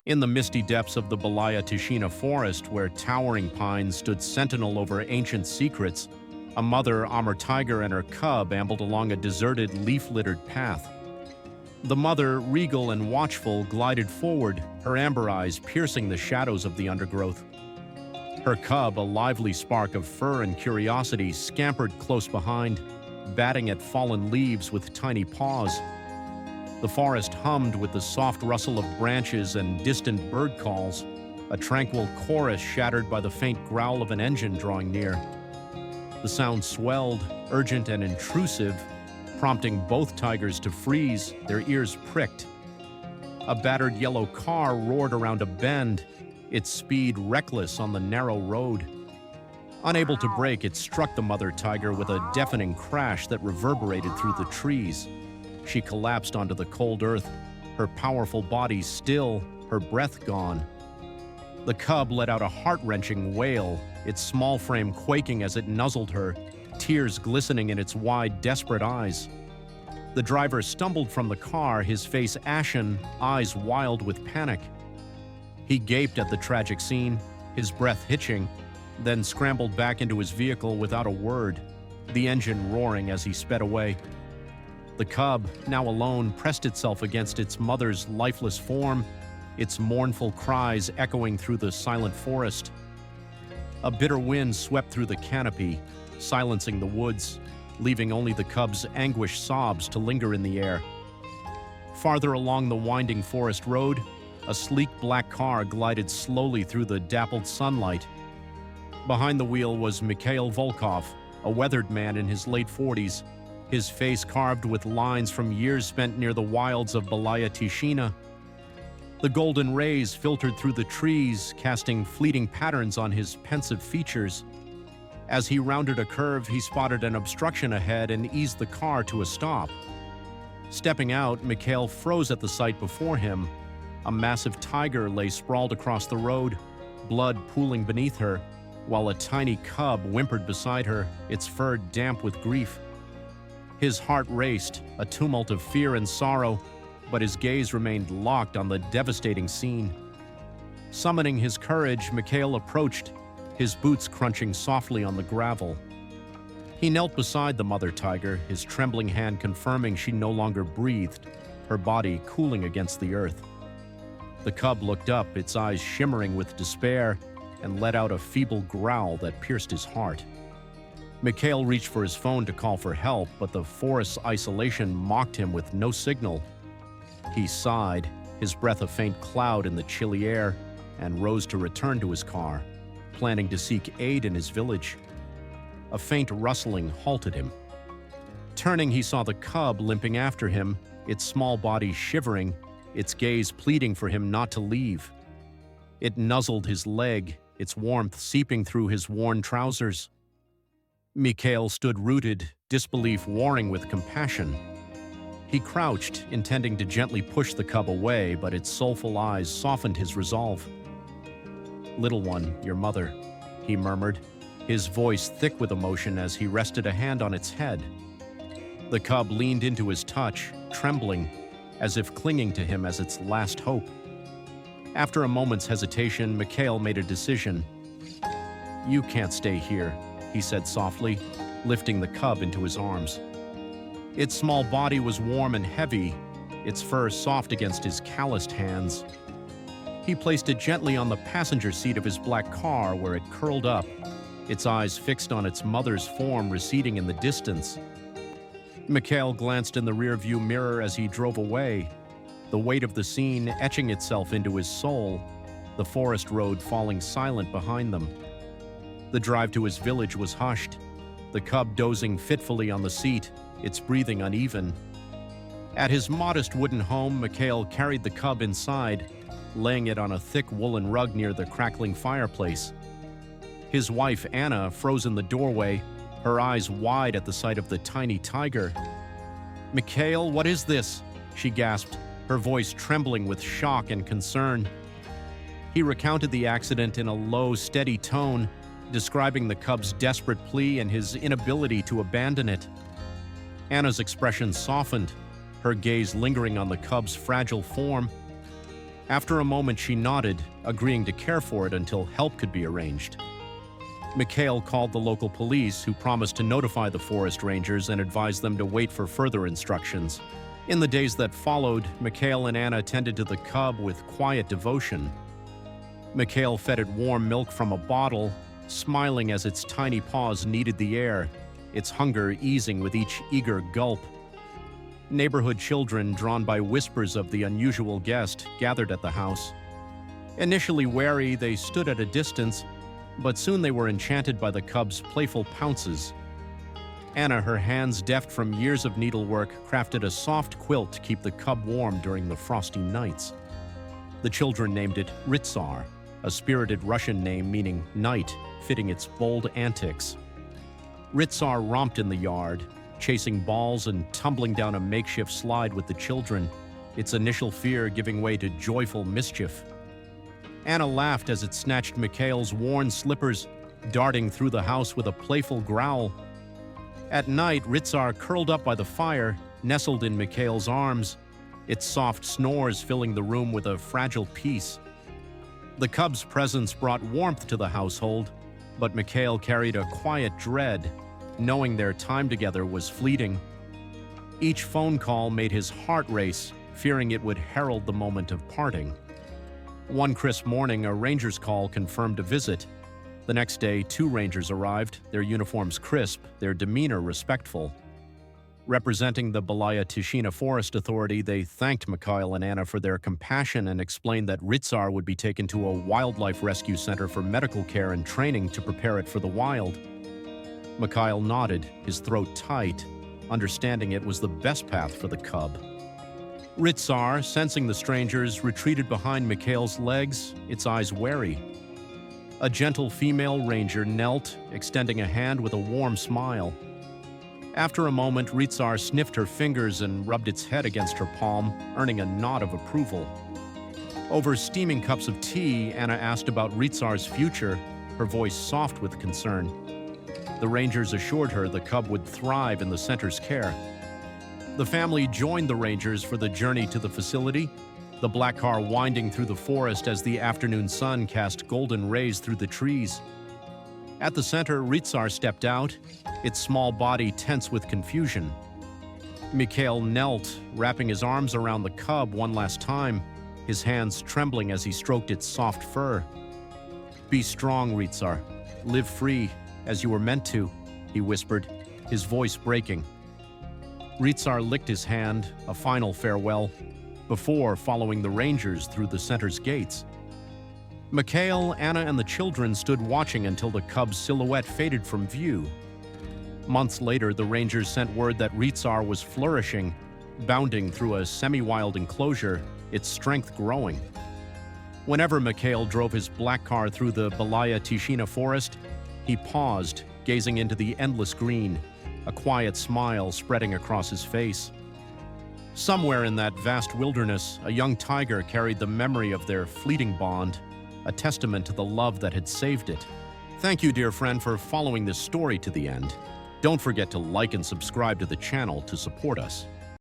In the misty depths of the Balaya Tishina forest, where towering pines stood sentinel over ancient secrets, a mother Amur tiger and her cub ambled along a deserted, leaf-littered path. The mother, regal and watchful, glided forward, her amber eyes piercing the shadows of the undergrowth. Her cub, a lively spark of fur and curiosity, scampered close behind, batting at fallen leaves with tiny paws. The forest hummed with the soft rustle of branches and distant bird calls, a tranquil chorus shattered by the faint growl of an engine drawing near. The sound swelled, urgent and intrusive, prompting both tigers to freeze, their ears pricked. A battered yellow car roared around a bend, its speed reckless on the narrow road. Unable to brake, it struck the mother tiger with a deafening crash that reverberated through the trees. She collapsed onto the cold earth, her powerful body still, her breath gone. The cub let out a heart-wrenching wail, its small frame quaking as it nuzzled her, tears glistening in its wide, desperate eyes. The driver stumbled from the car, his face ashen, eyes wild with panic. He gaped at the tragic scene, his breath hitching, then scrambled back into his vehicle without a word, the engine roaring as he sped away. The cub, now alone, pressed itself against its mother's lifeless form, its mournful cries echoing through the silent forest. A bitter wind swept through the canopy, silencing the woods, leaving only the cub's anguished sobs to linger in the air. Farther along the winding forest road, a sleek black car glided slowly through the dappled sunlight. Behind the wheel was Mikhail Volkov, a weathered man in his late 40s, his face carved with lines from years spent near the wilds of Balaya Tishina. The golden rays filtered through the trees, casting fleeting patterns on his pensive features. As he rounded a curve, he spotted an obstruction ahead and eased the car to a stop. Stepping out, Mikhail froze at the sight before him. A massive tiger lay sprawled across the road, blood pooling beneath her, while a tiny cub whimpered beside her, its fur damp with grief. His heart raced, a tumult of fear and sorrow, but his gaze remained locked on the devastating scene. Summoning his courage, Mikhail approached, his boots crunching softly on the gravel. He knelt beside the mother tiger, his trembling hand confirming she no longer breathed, her body cooling against the earth. The cub looked up, its eyes shimmering with despair, and let out a feeble growl that pierced his heart. Mikhail reached for his phone to call for help, but the forest's isolation mocked him with no signal. He sighed, his breath a faint cloud in the chilly air, and rose to return to his car, planning to seek aid in his village. A faint rustling halted him. Turning, he saw the cub limping after him, its small body shivering, its gaze pleading for him not to leave. It nuzzled his leg, its warmth seeping through his worn trousers. Mikhail stood rooted, disbelief warring with compassion. He crouched, intending to gently push the cub away, but its soulful eyes softened his resolve. "Little one, your mother," he murmured, his voice thick with emotion as he rested a hand on its head. The cub leaned into his touch, trembling, as if clinging to him as its last hope. After a moment's hesitation, Mikhail made a decision. "You can't stay here," he said softly, lifting the cub into his arms. Its small body was warm and heavy, its fur soft against his calloused hands. He placed it gently on the passenger seat of his black car, where it curled up, its eyes fixed on its mother's form receding in the distance. Mikhail glanced in the rearview mirror as he drove away, the weight of the scene etching itself into his soul, the forest road falling silent behind them. The drive to his village was hushed, the cub dozing fitfully on the seat, its breathing uneven. At his modest wooden home, Mikhail carried the cub inside, laying it on a thick woolen rug near the crackling fireplace. His wife, Anna, froze in the doorway, her eyes wide at the sight of the tiny tiger. "Mikhail, what is this?" she gasped, her voice trembling with shock and concern. He recounted the accident in a low, steady tone, describing the cub's desperate plea and his inability to abandon it. Anna's expression softened, her gaze lingering on the cub's fragile form. After a moment, she nodded, agreeing to care for it until help could be arranged. Mikhail called the local police, who promised to notify the forest rangers and advise them to wait for further instructions. In the days that followed, Mikhail and Anna tended to the cub with quiet devotion. Mikhail fed it warm milk from a bottle, smiling as its tiny paws kneaded the air, its hunger easing with each eager gulp. Neighborhood children, drawn by whispers of the unusual guest, gathered at the house. Initially wary, they stood at a distance, but soon they were enchanted by the cub's playful pounces. Anna, her hands deft from years of needlework, crafted a soft quilt to keep the cub warm during the frosty nights. The children named it Ritsar, a spirited Russian name meaning night, fitting its bold antics. Ritsar romped in the yard, chasing balls and tumbling down a makeshift slide with the children, its initial fear giving way to joyful mischief. Anna laughed as it snatched Mikhail's worn slippers, darting through the house with a playful growl. At night, Ritsar curled up by the fire, nestled in Mikhail's arms, its soft snores filling the room with a fragile peace. The cub's presence brought warmth to the household, but Mikhail carried a quiet dread, knowing their time together was fleeting. Each phone call made his heart race, fearing it would herald the moment of parting. One crisp morning, a ranger's call confirmed a visit. The next day, 2 rangers arrived, their uniforms crisp, their demeanor respectful. Representing the Belaya Tishina Forest Authority, they thanked Mikhail and Anna for their compassion and explained that Ritsar would be taken to a wildlife rescue center for medical care and training to prepare it for the wild. Mikhail nodded, his throat tight, understanding it was the best path for the cub. Ritsar, sensing the strangers, retreated behind Mikhail's legs, its eyes wary. A gentle female ranger knelt, extending a hand with a warm smile. After a moment, Ritsar sniffed her fingers and rubbed its head against her palm, earning a nod of approval. Over steaming cups of tea, Anna asked about Ritsar's future, her voice soft with concern. The rangers assured her the cub would thrive in the center's care. The family joined the rangers for the journey to the facility, the black car winding through the forest as the afternoon sun cast golden rays through the trees. At the center, Ritsar stepped out, its small body tense with confusion. Mikhail knelt, wrapping his arms around the cub one last time, his hands trembling as he stroked its soft fur. "Be strong, Ritsar. Live free, as you were meant to," he whispered, his voice breaking. Ritsar licked his hand, a final farewell, before following the rangers through the center's gates. Mikhail, Anna, and the children stood watching until the cub's silhouette faded from view. Months later, the rangers sent word that Ritsar was flourishing, bounding through a semi-wild enclosure, its strength growing. Whenever Mikhail drove his black car through the Belaya Tishina forest, he paused, gazing into the endless green, a quiet smile spreading across his face. Somewhere in that vast wilderness, a young tiger carried the memory of their fleeting bond, a testament to the love that had saved it. Thank you, dear friend, for following this story to the end. Don't forget to like and subscribe to the channel to support us.